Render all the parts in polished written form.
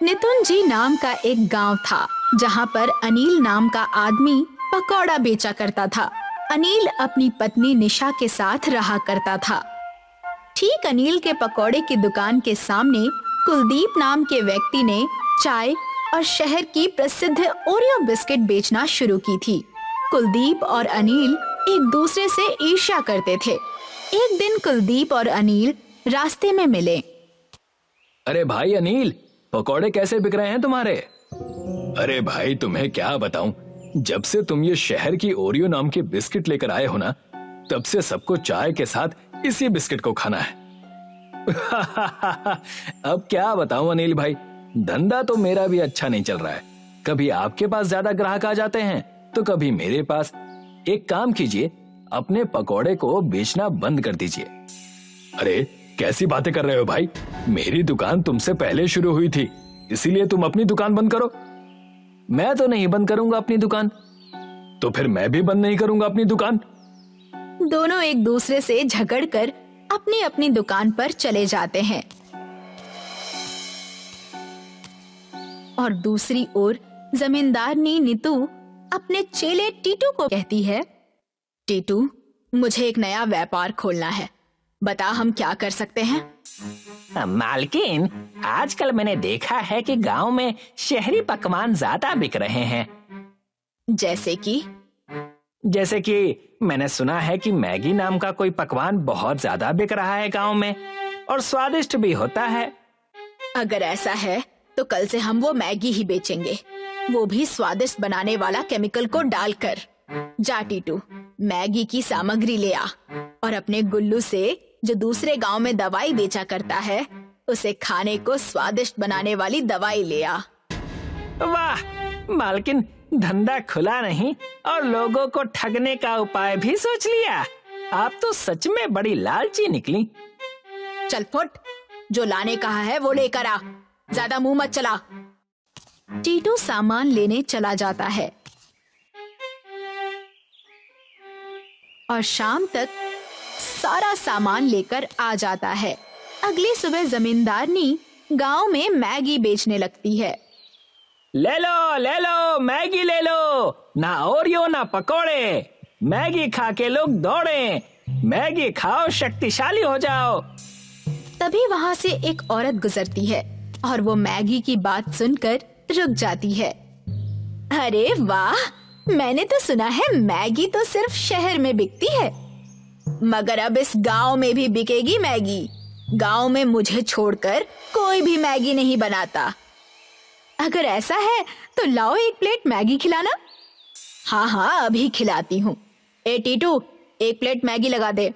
नितुंजी नाम का एक गांव था जहां पर अनिल नाम का आदमी पकौड़ा बेचा करता था। अनिल अपनी पत्नी निशा के साथ रहा करता था। ठीक अनिल के पकौड़े की दुकान के सामने कुलदीप नाम के व्यक्ति ने चाय और शहर की प्रसिद्ध ओरियो बिस्किट बेचना शुरू की थी। कुलदीप और अनिल एक दूसरे से ईर्ष्या करते थे। एक दिन कुलदीप और अनिल रास्ते में मिले। अरे भाई अनिल, पकौड़े कैसे बिक रहे हैं तुम्हारे? अरे भाई तुम्हें क्या बताऊं, जब से तुम ये शहर की ओरियो नाम की बिस्किट लेकर आए हो ना, तब से सबको चाय के साथ इसी बिस्किट को खाना है। अब क्या बताऊं अनिल भाई, धंधा तो मेरा भी अच्छा नहीं चल रहा है। कभी आपके पास ज्यादा ग्राहक आ जाते हैं तो कभी मेरे पास। एक काम कीजिए, अपने पकौड़े को बेचना बंद कर दीजिए। अरे कैसी बातें कर रहे हो भाई, मेरी दुकान तुमसे पहले शुरू हुई थी, इसीलिए तुम अपनी दुकान बंद करो। मैं तो नहीं बंद करूंगा अपनी दुकान। तो फिर मैं भी बंद नहीं करूंगा अपनी दुकान। दोनों एक दूसरे से झगड़कर अपनी अपनी दुकान पर चले जाते हैं। और दूसरी ओर जमींदारनी नीतू अपने चेले टीटू को कहती है, टीटू, मुझे एक नया व्यापार खोलना है, बता हम क्या कर सकते हैं? मालकिन, आजकल मैंने देखा है कि गांव में शहरी पकवान ज्यादा बिक रहे हैं। जैसे कि मैंने सुना है कि मैगी नाम का कोई पकवान बहुत ज्यादा बिक रहा है गांव में, और स्वादिष्ट भी होता है। अगर ऐसा है तो कल से हम वो मैगी ही बेचेंगे, वो भी स्वादिष्ट बनाने वाला केमिकल को डालकर। जा टीटू, मैगी की सामग्री ले आ और अपने गुल्लू से, जो दूसरे गांव में दवाई बेचा करता है, उसे खाने को स्वादिष्ट बनाने वाली दवाई ले आ। वाह मालकिन, धंधा खुला नहीं और लोगों को ठगने का उपाय भी सोच लिया। आप तो सच में बड़ी लालची निकली। चल फुट, जो लाने कहा है वो लेकर आ, ज्यादा मुंह मत चला। टीटू सामान लेने चला जाता है और शाम तक सारा सामान लेकर आ जाता है। अगली सुबह जमींदारनी गांव में मैगी बेचने लगती है। ले लो मैगी ले लो, ना ओरियो ना पकोड़े। मैगी खा के लोग दौड़े, मैगी खाओ, शक्तिशाली हो जाओ। तभी वहाँ से एक औरत गुजरती है और वो मैगी की बात सुनकर रुक जाती है। अरे वाह, मैंने तो सुना है मैगी तो सिर्फ शहर में बिकती है, मगर अब इस गांव में भी बिकेगी मैगी। गांव में मुझे छोड़कर कोई भी मैगी नहीं बनाता। अगर ऐसा है तो लाओ एक प्लेट मैगी खिलाना। हाँ, अभी खिलाती हूँ। ए टीटू, एक प्लेट मैगी लगा दे।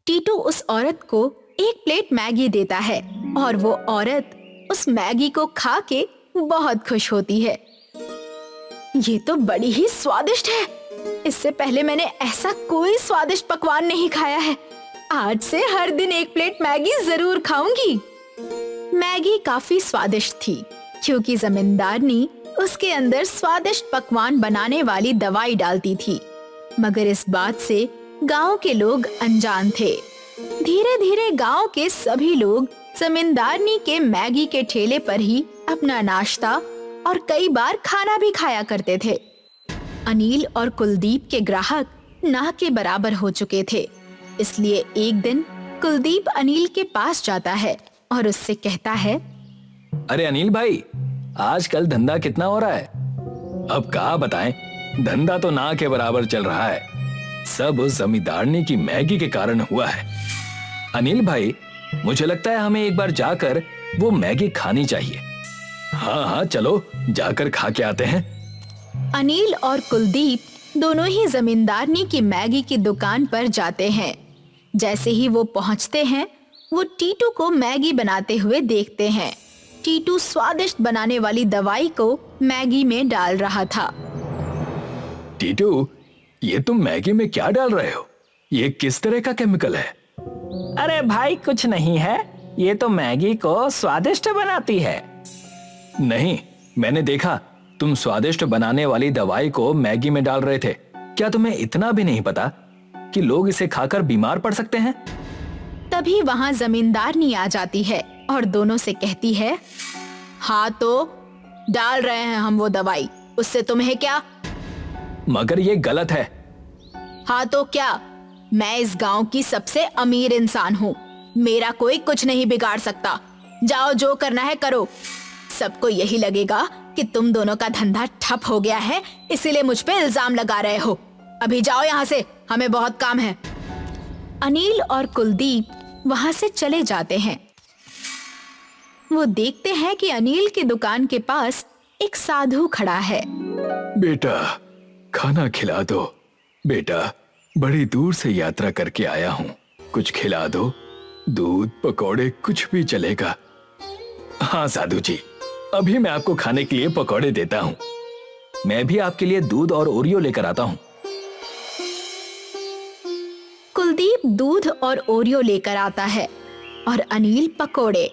टीटू उस औरत को एक प्लेट मैगी देता है और वो औरत उस मैगी को खा के बहुत खुश होती है। ये तो बड़ी ही स्वादिष्ट है, इससे पहले मैंने ऐसा कोई स्वादिष्ट पकवान नहीं खाया है। आज से हर दिन एक प्लेट मैगी जरूर खाऊंगी। मैगी काफी स्वादिष्ट थी क्योंकि जमींदारनी उसके अंदर स्वादिष्ट पकवान बनाने वाली दवाई डालती थी, मगर इस बात से गांव के लोग अनजान थे। धीरे धीरे गांव के सभी लोग जमींदारनी के मैगी के ठेले पर ही अपना नाश्ता और कई बार खाना भी खाया करते थे। अनिल और कुलदीप के ग्राहक ना के बराबर हो चुके थे, इसलिए एक दिन कुलदीप अनिल के पास जाता है और उससे कहता है, अरे अनिल भाई, आजकल धंधा कितना हो रहा है? अब क्या बताएं, धंधा तो ना के बराबर चल रहा है। सब उस जमींदारनी की मैगी के कारण हुआ है। अनिल भाई, मुझे लगता है हमें एक बार जाकर वो मैगी खानी चाहिए। हाँ, चलो जाकर खा के आते हैं। अनिल और कुलदीप दोनों ही जमींदारनी की मैगी की दुकान पर जाते हैं। जैसे ही वो पहुंचते हैं, वो टीटू को मैगी बनाते हुए देखते हैं। टीटू स्वादिष्ट बनाने वाली दवाई को मैगी में डाल रहा था। टीटू, ये तुम मैगी में क्या डाल रहे हो? ये किस तरह का केमिकल है? अरे भाई, कुछ नहीं है, ये तो मैगी को स्वादिष्ट बनाती है। नहीं, मैंने देखा तुम स्वादिष्ट बनाने वाली दवाई को मैगी में डाल रहे थे। क्या तुम्हें इतना भी नहीं पता कि लोग इसे खाकर बीमार पड़ सकते हैं? तभी वहाँ जमींदारनी आ जाती है और दोनों से कहती है, हाँ तो डाल रहे हैं हम वो दवाई, उससे तुम्हें क्या? मगर ये गलत है। हाँ तो क्या? मैं इस गांव की सबसे अमीर इंसान हूँ, मेरा कोई कुछ नहीं बिगाड़ सकता। जाओ, जो करना है करो। सबको यही लगेगा कि तुम दोनों का धंधा ठप हो गया है, इसीलिए मुझ पे इल्जाम लगा रहे हो। अभी जाओ यहाँ से, हमें बहुत काम है। अनिल और कुलदीप वहां से चले जाते हैं। वो देखते हैं कि अनिल की दुकान के पास एक साधु खड़ा है। बेटा, खाना खिला दो। बेटा, बड़ी दूर से यात्रा करके आया हूँ, कुछ खिला दो। दूध, पकौड़े, कुछ भी चलेगा। हाँ साधु जी, अभी मैं आपको खाने के लिए पकौड़े देता हूँ। मैं भी आपके लिए दूध और ओरियो लेकर आता हूँ। कुलदीप दूध और ओरियो लेकर आता है और अनिल पकोड़े।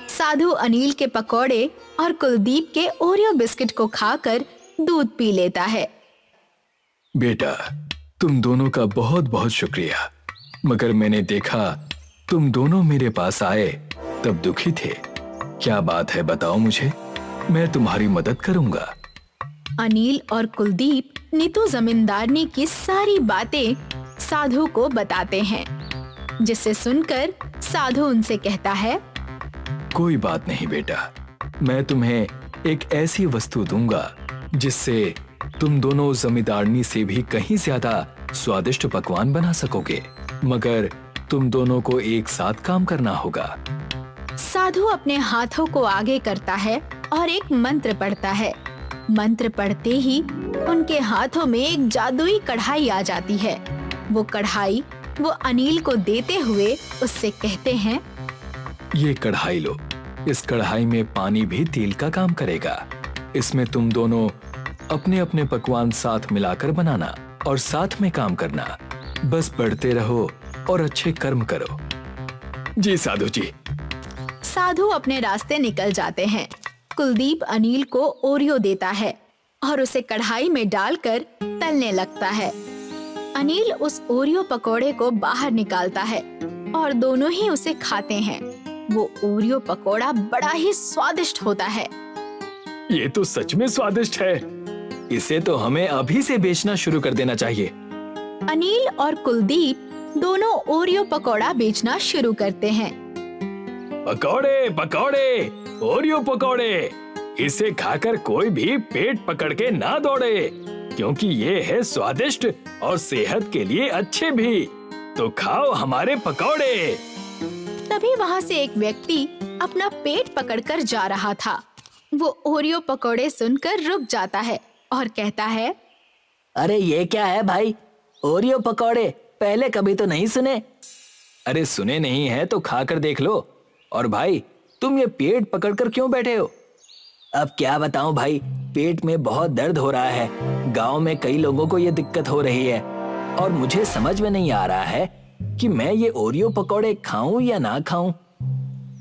साधु अनिल के पकोड़े और कुलदीप के ओरियो बिस्किट को खाकर दूध पी लेता है। बेटा, तुम दोनों का बहुत बहुत शुक्रिया, मगर मैंने देखा तुम दोनों मेरे पास आए तब दुखी थे। क्या बात है बताओ मुझे, मैं तुम्हारी मदद करूंगा। अनिल और कुलदीप नीतू जमींदारनी की सारी बातें साधु को बताते हैं, जिसे सुनकर साधु उनसे कहता है, कोई बात नहीं बेटा, मैं तुम्हें एक ऐसी वस्तु दूंगा जिससे तुम दोनों जमींदारनी से भी कहीं ज्यादा स्वादिष्ट पकवान बना सकोगे, मगर तुम दोनों को एक साथ काम करना होगा। साधु अपने हाथों को आगे करता है और एक मंत्र पढ़ता है। मंत्र पढ़ते ही उनके हाथों में एक जादुई कढ़ाई आ जाती है। वो कढ़ाई वो अनिल को देते हुए उससे कहते हैं, ये कढ़ाई लो, इस कढ़ाई में पानी भी तेल का काम करेगा। इसमें तुम दोनों अपने अपने पकवान साथ मिलाकर बनाना और साथ में काम करना। बस पढ़ते रहो और अच्छे कर्म करो। जी साधु जी। साधु अपने रास्ते निकल जाते हैं। कुलदीप अनिल को ओरियो देता है और उसे कढ़ाई में डालकर तलने लगता है। अनिल उस ओरियो पकोड़े को बाहर निकालता है और दोनों ही उसे खाते हैं। वो ओरियो पकोड़ा बड़ा ही स्वादिष्ट होता है। ये तो सच में स्वादिष्ट है, इसे तो हमें अभी से बेचना शुरू कर देना चाहिए। अनिल और कुलदीप दोनों ओरियो पकोड़ा बेचना शुरू करते हैं। पकौड़े पकौड़े, ओरियो पकौड़े, इसे खाकर कोई भी पेट पकड़ के ना दौड़े, क्योंकि ये है स्वादिष्ट और सेहत के लिए अच्छे भी। तो खाओ हमारे पकौड़े। तभी वहाँ से एक व्यक्ति अपना पेट पकड़कर जा रहा था। वो ओरियो पकोड़े सुनकर रुक जाता है और कहता है, अरे ये क्या है भाई, ओरियो पकौड़े पहले कभी तो नहीं सुने। अरे सुने नहीं है तो खाकर देख लो। और भाई, तुम ये पेट पकड़कर क्यों बैठे हो? अब क्या बताऊं भाई, पेट में बहुत दर्द हो रहा है। गांव में कई लोगों को ये दिक्कत हो रही है और मुझे समझ में नहीं आ रहा है कि मैं ये ओरियो पकौड़े खाऊं या ना खाऊं।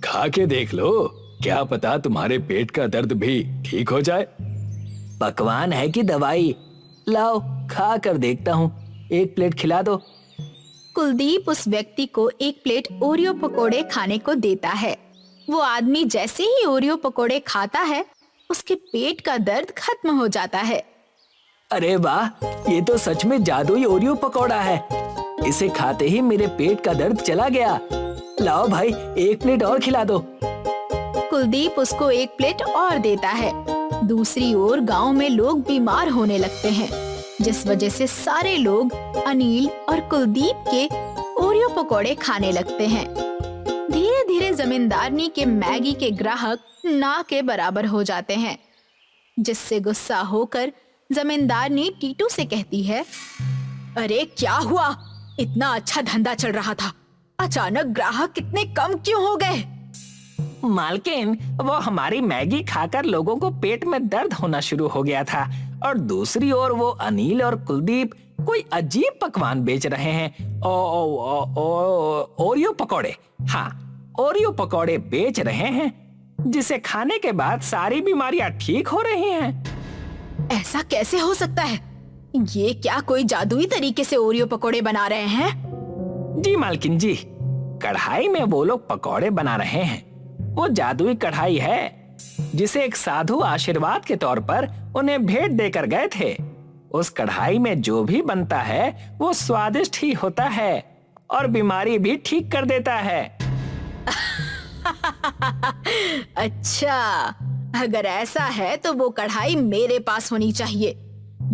खा के देख लो, क्या पता तुम्हारे पेट का दर्द भी ठीक हो जाए। पकवान है कि दवाई? लाओ खा कर देखता हूँ, एक प्लेट खिला दो। कुलदीप उस व्यक्ति को एक प्लेट ओरियो पकोड़े खाने को देता है। वो आदमी जैसे ही ओरियो पकोड़े खाता है, उसके पेट का दर्द खत्म हो जाता है। अरे वाह, ये तो सच में जादुई ओरियो पकौड़ा है। इसे खाते ही मेरे पेट का दर्द चला गया। लाओ भाई, एक प्लेट और खिला दो। कुलदीप उसको एक प्लेट और देता है। दूसरी ओर गांव में लोग बीमार होने लगते हैं, जिस वजह से सारे लोग अनिल और कुलदीप के ओरियो पकोड़े खाने लगते हैं। धीरे धीरे जमींदारनी के मैगी के ग्राहक ना के बराबर हो जाते हैं, जिससे गुस्सा होकर जमींदारनी टीटू से कहती है, अरे क्या हुआ, इतना अच्छा धंधा चल रहा था, अचानक ग्राहक कितने कम क्यों हो गए? मालकिन, वो हमारी मैगी खाकर लोगों को पेट में दर्द होना शुरू हो गया था और दूसरी ओर वो अनिल और कुलदीप कोई अजीब पकवान बेच रहे हैं। ओरियो पकौड़े, हाँ ओरियो पकौड़े बेच रहे हैं, जिसे खाने के बाद सारी बीमारियां ठीक हो रही हैं। ऐसा कैसे हो सकता है? ये क्या कोई जादुई तरीके से ओरियो पकोड़े बना रहे हैं? जी मालकिन जी, कढ़ाई में वो लोग पकौड़े बना रहे हैं। वो जादुई कढ़ाई है, जिसे एक साधु आशीर्वाद के तौर पर उन्हें भेंट देकर गए थे। उस कढ़ाई में जो भी बनता है वो स्वादिष्ट ही होता है और बीमारी भी ठीक कर देता है। अच्छा, अगर ऐसा है तो वो कढ़ाई मेरे पास होनी चाहिए।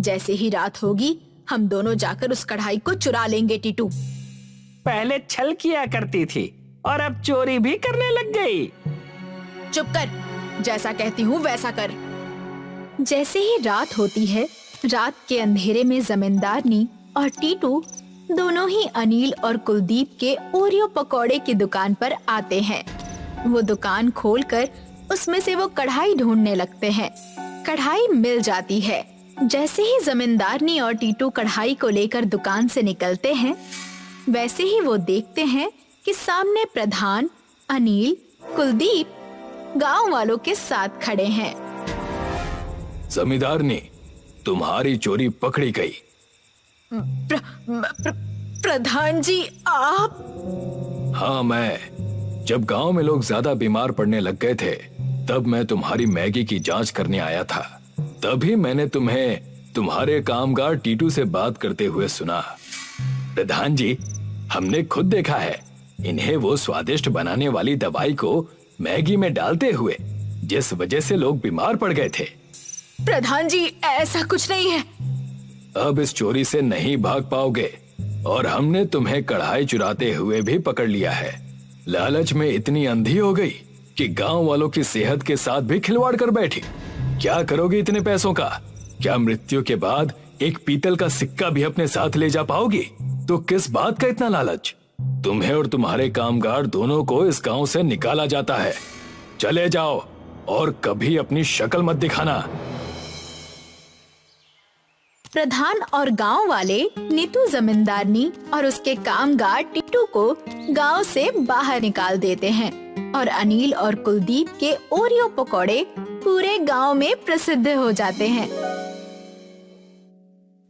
जैसे ही रात होगी हम दोनों जाकर उस कढ़ाई को चुरा लेंगे टीटू। पहले छल किया करती थी और अब चोरी भी करने लग गई। चुप कर, जैसा कहती हूँ वैसा कर। जैसे ही रात होती है, रात के अंधेरे में जमींदारनी और टीटू दोनों ही अनिल और कुलदीप के ओरियो पकौड़े की दुकान पर आते हैं। वो दुकान खोलकर उसमें से वो कढ़ाई ढूंढने लगते हैं। कढ़ाई मिल जाती है। जैसे ही जमींदारनी और टीटू कढ़ाई को लेकर दुकान से निकलते हैं, वैसे ही वो देखते हैं कि सामने प्रधान, अनिल, कुलदीप गांव वालों के साथ खड़े हैं। जमींदारनी, तुम्हारी चोरी पकड़ी गई। प्रधान जी, आप? हाँ, मैं। जब गांव में लोग ज्यादा बीमार पड़ने लग गए थे, तब मैं तुम्हारी मैगी की जांच करने आया था। तभी मैंने तुम्हें तुम्हारे कामगार टीटू से बात करते हुए सुना। प्रधान जी, हमने खुद देखा है इन्हें वो स्वादिष्ट बनाने वाली दवाई को मैगी में डालते हुए, जिस वजह से लोग बीमार पड़ गए थे। प्रधान जी, ऐसा कुछ नहीं है। अब इस चोरी से नहीं भाग पाओगे और हमने तुम्हें कढ़ाई चुराते हुए भी पकड़ लिया है। लालच में इतनी अंधी हो गई कि गांव वालों की सेहत के साथ भी खिलवाड़ कर बैठी। क्या करोगे इतने पैसों का? क्या मृत्यु के बाद एक पीतल का सिक्का भी अपने साथ ले जा पाओगी? तो किस बात का इतना लालच? तुम्हें और तुम्हारे कामगार दोनों को इस गांव से निकाला जाता है। चले जाओ और कभी अपनी शक्ल मत दिखाना। प्रधान और गांव वाले नीतू जमींदारनी और उसके कामगार टीटू को गांव से बाहर निकाल देते हैं और अनिल और कुलदीप के ओरियो पकौड़े पूरे गांव में प्रसिद्ध हो जाते हैं।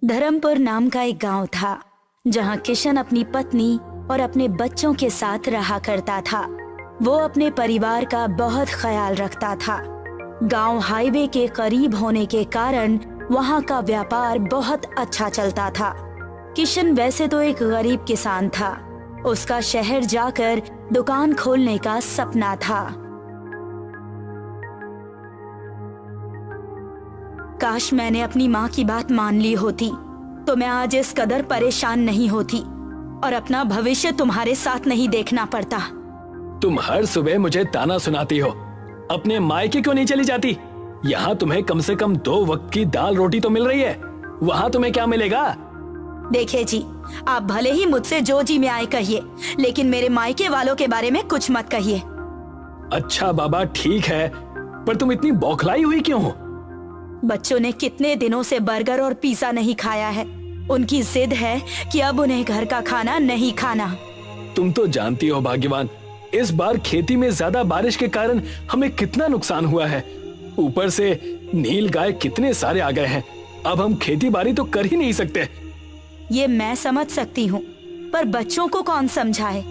धर्मपुर नाम का एक गांव था जहां किशन अपनी पत्नी और अपने बच्चों के साथ रहा करता था। वो अपने परिवार का बहुत ख्याल रखता था। गांव हाईवे के करीब होने के कारण वहां का व्यापार बहुत अच्छा चलता था। किशन वैसे तो एक गरीब किसान था। उसका शहर जाकर दुकान खोलने का सपना था। काश मैंने अपनी माँ की बात मान ली होती तो मैं आज इस कदर परेशान नहीं होती और अपना भविष्य तुम्हारे साथ नहीं देखना पड़ता। तुम हर सुबह मुझे ताना सुनाती हो। अपने मायके क्यों नहीं चली जाती? यहाँ तुम्हें कम से कम 2 वक्त की दाल रोटी तो मिल रही है। वहाँ तुम्हें क्या मिलेगा? देखिए जी, आप भले ही मुझसे जो जी में आए कहिए, लेकिन मेरे मायके वालों के बारे में कुछ मत कहिए। अच्छा बाबा, ठीक है, पर तुम इतनी बौखलाई हुई क्यों हो? बच्चों ने कितने दिनों से बर्गर और पिज़्ज़ा नहीं खाया है। उनकी जिद है कि अब उन्हें घर का खाना नहीं खाना। तुम तो जानती हो भाग्यवान, इस बार खेती में ज्यादा बारिश के कारण हमें कितना नुकसान हुआ है। ऊपर से नील गाय कितने सारे आ गए हैं। अब हम खेती बाड़ी तो कर ही नहीं सकते। ये मैं समझ सकती हूँ, पर बच्चों को कौन समझाए?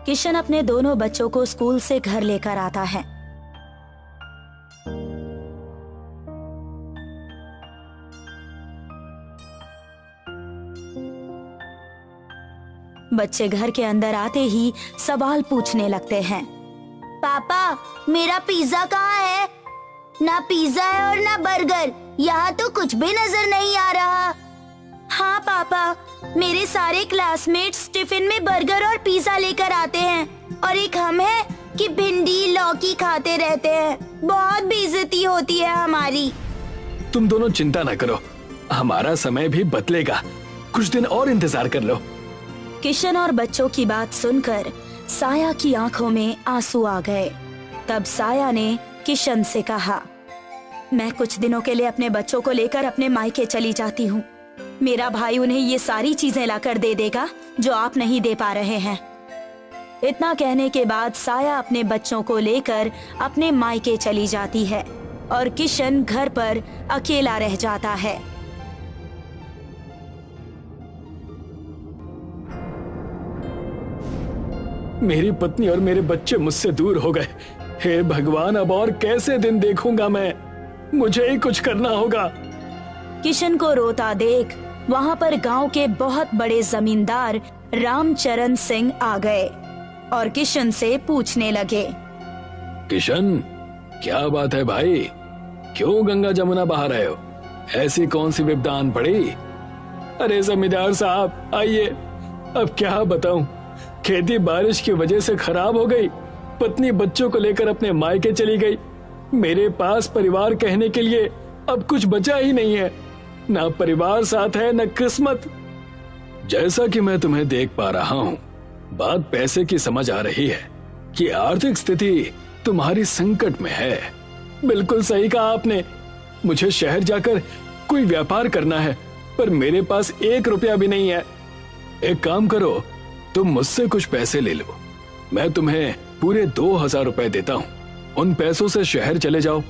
किशन अपने दोनों बच्चों को स्कूल से घर लेकर आता है। बच्चे घर के अंदर आते ही सवाल पूछने लगते हैं। पापा, मेरा पिज्जा कहाँ है? ना पिज्जा है और ना बर्गर। यहाँ तो कुछ भी नजर नहीं आ रहा। हाँ पापा, मेरे सारे क्लासमेट्स टिफिन में बर्गर और पिज्जा लेकर आते हैं और एक हम है कि भिंडी लौकी खाते रहते हैं। बहुत बेइज्जती होती है हमारी। तुम दोनों चिंता न करो, हमारा समय भी बदलेगा। कुछ दिन और इंतजार कर लो। किशन और बच्चों की बात सुनकर साया की आंखों में आंसू आ गए। तब साया ने किशन से कहा, मैं कुछ दिनों के लिए अपने बच्चों को लेकर अपने मायके चली जाती हूँ। मेरा भाई उन्हें ये सारी चीजें लाकर दे देगा जो आप नहीं दे पा रहे हैं। इतना कहने के बाद साया अपने बच्चों को लेकर अपने मायके चली जाती है और किशन घर पर अकेला रह जाता है। मेरी पत्नी और मेरे बच्चे मुझसे दूर हो गए। हे भगवान, अब और कैसे दिन देखूंगा मैं? मुझे ही कुछ करना होगा। किशन को रोता देख वहाँ पर गांव के बहुत बड़े जमींदार रामचरण सिंह आ गए और किशन से पूछने लगे। किशन, क्या बात है भाई? क्यों गंगा जमुना बहा रहे हो? ऐसी कौन सी विपदा आन पड़ी? अरे जमींदार साहब आइए, अब क्या बताऊं, खेती बारिश की वजह से खराब हो गई। पत्नी बच्चों को लेकर अपने मायके चली गई। मेरे पास परिवार कहने के लिए अब कुछ बचा ही नहीं है। ना परिवार साथ है, न किस्मत। जैसा कि मैं तुम्हें देख पा रहा हूँ, बात पैसे की समझ आ रही है कि आर्थिक स्थिति तुम्हारी संकट में है। बिल्कुल सही कहा आपने। मुझे शहर जाकर कोई व्यापार करना है, पर मेरे पास 1 रुपया भी नहीं है। एक काम करो, तुम मुझसे कुछ पैसे ले लो। मैं तुम्हें पूरे 2000 रुपए देता हूँ। उन पैसों से शहर चले जाओ।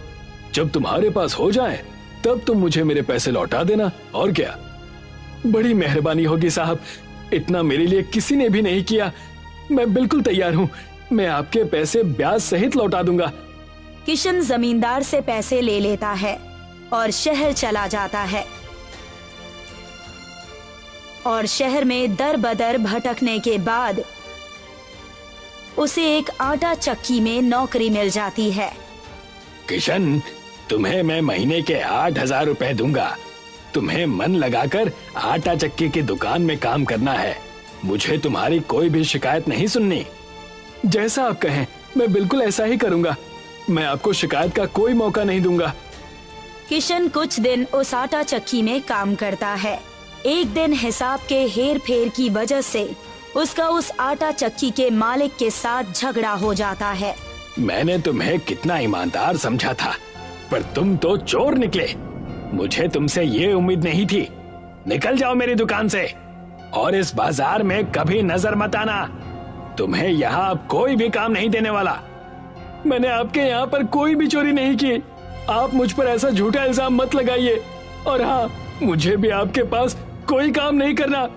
जब तुम्हारे पास हो जाए तब तुम मुझे मेरे पैसे लौटा देना। और क्या? बड़ी मेहरबानी होगी साहब, इतना मेरे लिए किसी ने भी नहीं किया। मैं बिल्कुल तैयार हूँ, मैं आपके पैसे ब्याज सहित लौटा दूंगा। किशन जमींदार से पैसे ले लेता है और शहर चला जाता है और शहर में दर बदर भटकने के बाद उसे एक आटा चक्की में नौकरी मिल जाती है। किशन, तुम्हें मैं महीने के 8000 रुपए दूंगा। तुम्हें मन लगाकर आटा चक्की की दुकान में काम करना है। मुझे तुम्हारी कोई भी शिकायत नहीं सुननी। जैसा आप कहें, मैं बिल्कुल ऐसा ही करूंगा। मैं आपको शिकायत का कोई मौका नहीं दूंगा। किशन कुछ दिन उस आटा चक्की में काम करता है। एक दिन हिसाब के हेर फेर की वजह से उसका उस आटा चक्की के मालिक के साथ झगड़ा हो जाता है। मैंने तुम्हें कितना ईमानदार समझा था, पर तुम तो चोर निकले। मुझे तुमसे ये उम्मीद नहीं थी। निकल जाओ मेरी दुकान से और इस बाजार में कभी नजर मत आना। तुम्हें यहाँ अब कोई भी काम नहीं देने वाला। मैंने आपके यहाँ पर कोई भी चोरी नहीं की। आप मुझ पर ऐसा झूठा इल्जाम मत लगाइए। और हाँ, मुझे भी आपके पास कोई काम नहीं करना।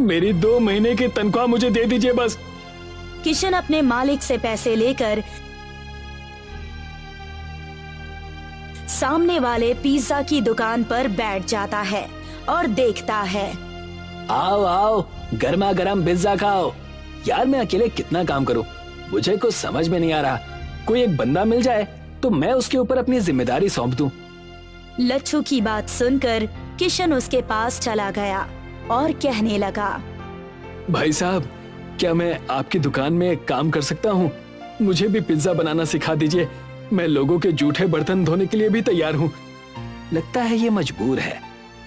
मेरी 2 महीने की तनख्वाह मुझे दे दीजिए बस। किशन अपने मालिक से पैसे लेकर सामने वाले पिज्जा की दुकान पर बैठ जाता है और देखता है। आओ आओ, गर्मा गर्म पिज्जा खाओ। यार, मैं अकेले कितना काम करूं, मुझे कुछ समझ में नहीं आ रहा। कोई एक बंदा मिल जाए तो मैं उसके ऊपर अपनी जिम्मेदारी सौंप दूं। लच्छू की बात सुनकर किशन उसके पास चला गया और कहने लगा, भाई साहब, क्या मैं आपकी दुकान में काम कर सकता हूँ? मुझे भी पिज्जा बनाना सिखा दीजिए। मैं लोगों के जूठे बर्तन धोने के लिए भी तैयार हूँ। लगता है ये मजबूर है।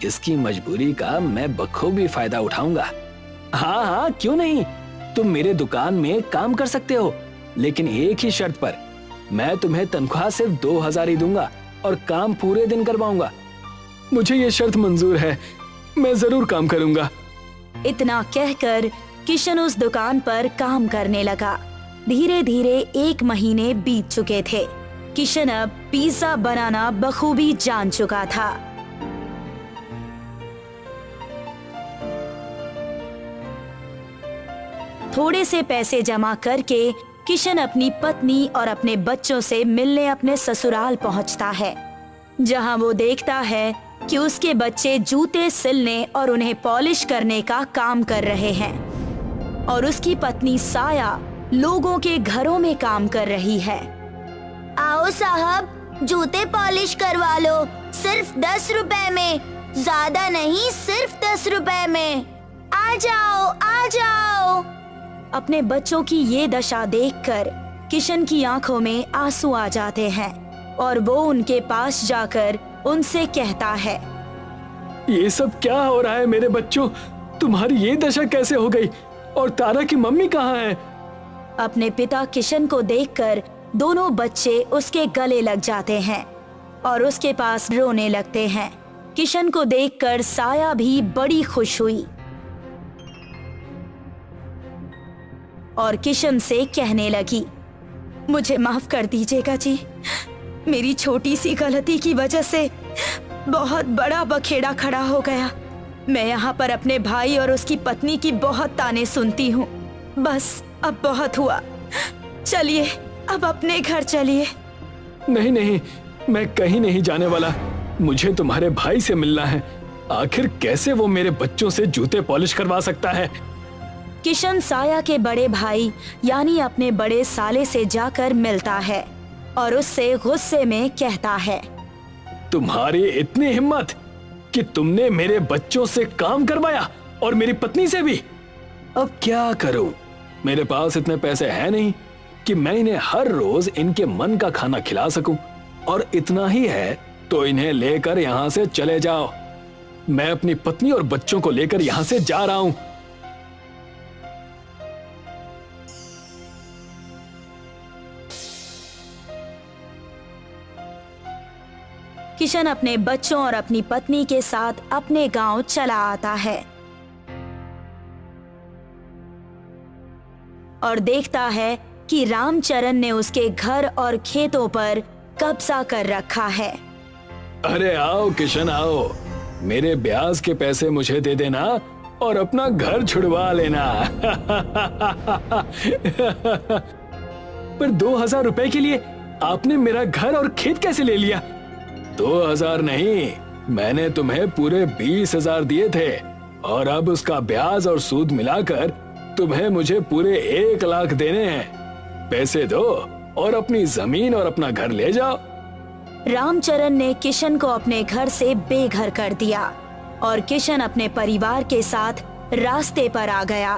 इसकी मजबूरी का मैं बखूबी फायदा उठाऊंगा। हाँ हाँ, क्यों नहीं। तुम मेरे दुकान में काम कर सकते हो, लेकिन एक ही शर्त पर। मैं तुम्हें तनख्वाह सिर्फ 2000 ही दूंगा और काम पूरे दिन करवाऊंगा। मुझे ये शर्त मंजूर है, मैं जरूर काम करूंगा। इतना कहकर किशन उस दुकान पर काम करने लगा। धीरे धीरे 1 महीने बीत चुके थे। किशन अब पिज्जा बनाना बखूबी जान चुका था। थोड़े से पैसे जमा करके किशन अपनी पत्नी और अपने बच्चों से मिलने अपने ससुराल पहुंचता है, जहां वो देखता है कि उसके बच्चे जूते सिलने और उन्हें पॉलिश करने का काम कर रहे हैं और उसकी पत्नी साया लोगों के घरों में काम कर रही है। आओ साहब, जूते पॉलिश करवा लो, सिर्फ 10 रुपए में। ज्यादा नहीं, सिर्फ 10 रुपए में। आ जाओ, आ जाओ। अपने बच्चों की ये दशा देखकर किशन की आंखों में आंसू आ जाते हैं और वो उनके पास जाकर उनसे कहता है, ये सब क्या हो रहा है मेरे बच्चों? तुम्हारी ये दशा कैसे हो गई? और तारा की मम्मी कहाँ है? अपने पिता किशन को देखकर दोनों बच्चे उसके गले लग जाते हैं और उसके पास रोने लगते हैं। किशन को देखकर साया भी बड़ी खुश हुई और किशन से कहने लगी, मुझे माफ कर दीजिएगा जी। मेरी छोटी सी गलती की वजह से बहुत बड़ा बखेड़ा खड़ा हो गया। मैं यहाँ पर अपने भाई और उसकी पत्नी की बहुत ताने सुनती हूँ। बस अब बहुत हुआ, चलिए अब अपने घर चलिए। नहीं नहीं, मैं कहीं नहीं जाने वाला। मुझे तुम्हारे भाई से मिलना है। आखिर कैसे वो मेरे बच्चों से जूते पॉलिश करवा सकता है? किशन साया के बड़े भाई यानी अपने बड़े साले से जाकर मिलता है और उससे गुस्से में कहता है, तुम्हारी इतनी हिम्मत कि तुमने मेरे बच्चों से काम करवाया और मेरी पत्नी से भी। अब क्या करूं? मेरे पास इतने पैसे हैं नहीं कि मैं इन्हें हर रोज इनके मन का खाना खिला सकूं, और इतना ही है तो इन्हें लेकर यहाँ से चले जाओ। मैं अपनी पत्नी और बच्चों को लेकर यहाँ से जा रहा हूं। किशन अपने बच्चों और अपनी पत्नी के साथ अपने गांव चला आता है और देखता है कि रामचरण ने उसके घर और खेतों पर कब्जा कर रखा है। अरे आओ किशन आओ, मेरे ब्याज के पैसे मुझे दे देना और अपना घर छुड़वा लेना। पर 2000 रुपए के लिए आपने मेरा घर और खेत कैसे ले लिया? 2000 नहीं, मैंने तुम्हें पूरे 20,000 दिए थे और अब उसका ब्याज और सूद मिलाकर तुम्हें मुझे पूरे 1 लाख देने हैं। पैसे दो और अपनी जमीन और अपना घर ले जाओ। रामचरण ने किशन को अपने घर से बेघर कर दिया और किशन अपने परिवार के साथ रास्ते पर आ गया।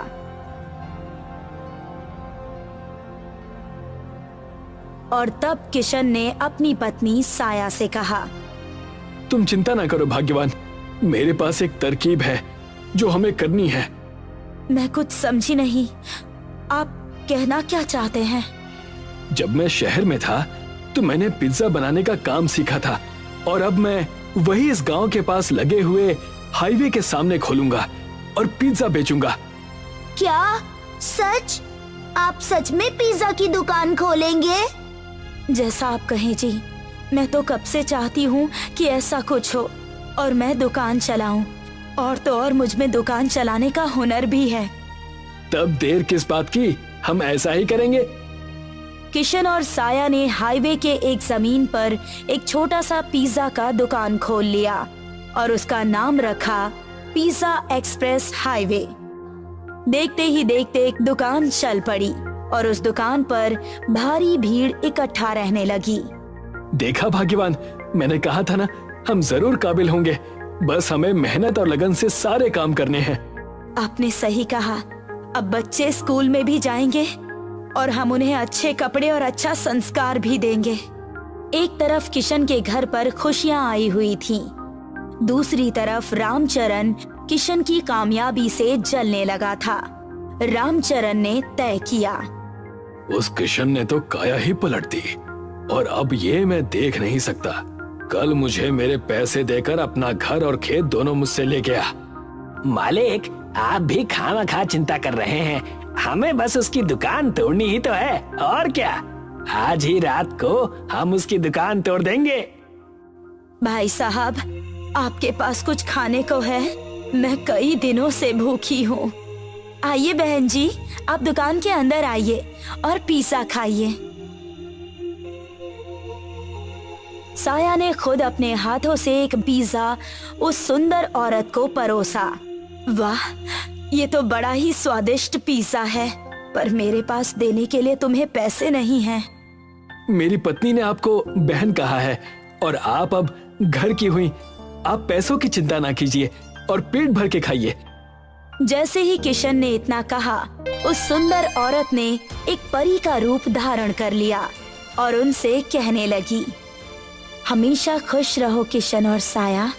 और तब किशन ने अपनी पत्नी साया से कहा, तुम चिंता ना करो भाग्यवान, मेरे पास एक तरकीब है जो हमें करनी है। मैं कुछ समझी नहीं, आप कहना क्या चाहते हैं? जब मैं शहर में था तो मैंने पिज्जा बनाने का काम सीखा था और अब मैं वही इस गांव के पास लगे हुए हाईवे के सामने खोलूंगा और पिज्जा बेचूंगा। क्या सच? आप सच में पिज्जा की दुकान खोलेंगे? जैसा आप कहें जी, मैं तो कब से चाहती हूँ कि ऐसा कुछ हो और मैं दुकान चलाऊं, और तो और मुझ में दुकान चलाने का हुनर भी है। तब देर किस बात की, हम ऐसा ही करेंगे। किशन और साया ने हाईवे के एक जमीन पर एक छोटा सा पिज्जा का दुकान खोल लिया और उसका नाम रखा पिज्जा एक्सप्रेस हाईवे। देखते ही देखते एक दुकान चल पड़ी और उस दुकान पर भारी भीड़ इकट्ठा रहने लगी। देखा भाग्यवान, मैंने कहा था ना, हम जरूर काबिल होंगे। बस हमें मेहनत और लगन से सारे काम करने हैं। आपने सही कहा। अब बच्चे स्कूल में भी जाएंगे और हम उन्हें अच्छे कपड़े और अच्छा संस्कार भी देंगे। एक तरफ किशन के घर पर खुशियां आई हुई थीं, दूसरी तरफ रामचरण किशन की कामयाबी से जलने लगा था। रामचरण ने तय किया, उस किशन ने तो काया ही पलट दी और अब ये मैं देख नहीं सकता। कल मुझे मेरे पैसे देकर अपना घर और खेत दोनों मुझसे ले गया। मालिक, आप भी खामखा चिंता कर रहे हैं। हमें बस उसकी दुकान तोड़नी ही तो है, और क्या। आज ही रात को हम उसकी दुकान तोड़ देंगे। भाई साहब, आपके पास कुछ खाने को है? मैं कई दिनों से भूखी हूँ। आइए बहन जी, आप दुकान के अंदर आइए और पिज्जा खाइए। साया ने खुद अपने हाथों से एक पिज्जा उस सुंदर औरत को परोसा। वाह, ये तो बड़ा ही स्वादिष्ट पिज्जा है, पर मेरे पास देने के लिए तुम्हें पैसे नहीं हैं। मेरी पत्नी ने आपको बहन कहा है और आप अब घर की हुई। आप पैसों की चिंता ना कीजिए और पेट भर के खाइए। जैसे ही किशन ने इतना कहा, उस सुंदर औरत ने एक परी का रूप धारण कर लिया और उनसे कहने लगी, हमेशा खुश रहो किशन और साया।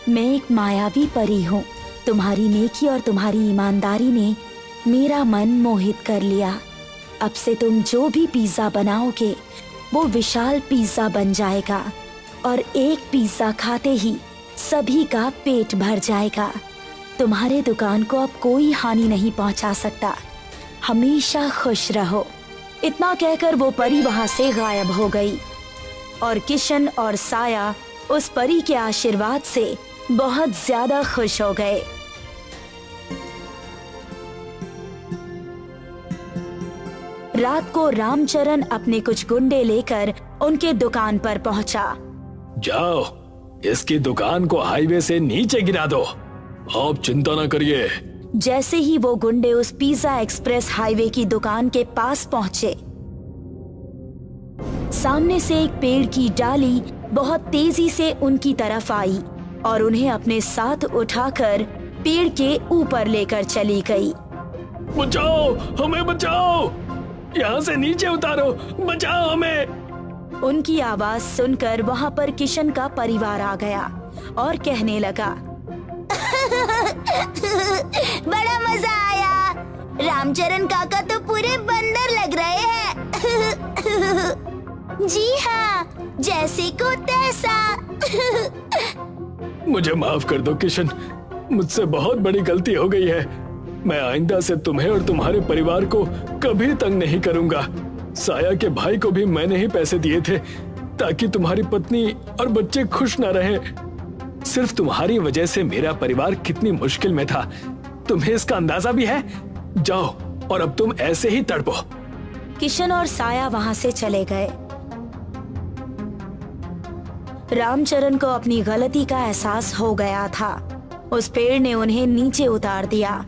मैं एक मायावी परी हूँ। तुम्हारी नेकी और तुम्हारी ईमानदारी ने मेरा मन मोहित कर लिया। अब से तुम जो भी पिज्जा बनाओगे वो विशाल पिज्जा बन जाएगा और एक पिज्जा खाते ही सभी का पेट भर जाएगा। तुम्हारे दुकान को अब कोई हानि नहीं पहुंचा सकता। हमेशा खुश रहो। इतना कहकर वो परी वहां से गायब हो गई और किशन और साया उस परी के आशीर्वाद से बहुत ज्यादा खुश हो गए। रात को रामचरण अपने कुछ गुंडे लेकर उनके दुकान पर पहुंचा। जाओ, इसकी दुकान को हाईवे से नीचे गिरा दो। आप चिंता न करिए। जैसे ही वो गुंडे उस पिज्जा एक्सप्रेस हाईवे की दुकान के पास पहुंचे, सामने से एक पेड़ की डाली बहुत तेजी से उनकी तरफ आई और उन्हें अपने साथ उठाकर पेड़ के ऊपर लेकर चली गई। बचाओ, हमें बचाओ, यहाँ से नीचे उतारो, बचाओ हमें। उनकी आवाज सुनकर वहाँ पर किशन का परिवार आ गया और कहने लगा, बड़ा मजा आया। रामचरण काका तो पूरे बंदर लग रहे हैं। जी हाँ, जैसे को तैसा। मुझे माफ कर दो किशन, मुझसे बहुत बड़ी गलती हो गई है। मैं आइंदा से तुम्हें और तुम्हारे परिवार को कभी तंग नहीं करूंगा। साया के भाई को भी मैंने ही पैसे दिए थे ताकि तुम्हारी पत्नी और बच्चे खुश ना रहें। सिर्फ तुम्हारी वजह से मेरा परिवार कितनी मुश्किल में था, तुम्हें इसका अंदाजा भी है? जाओ और अब तुम ऐसे ही तड़पो। किशन और साया वहाँ से चले गए। रामचरण को अपनी गलती का एहसास हो गया था। उस पेड़ ने उन्हें नीचे उतार दिया।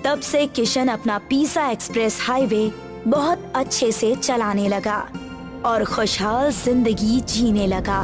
तब से किशन अपना पिज्जा एक्सप्रेस हाईवे बहुत अच्छे से चलाने लगा और खुशहाल जिंदगी जीने लगा।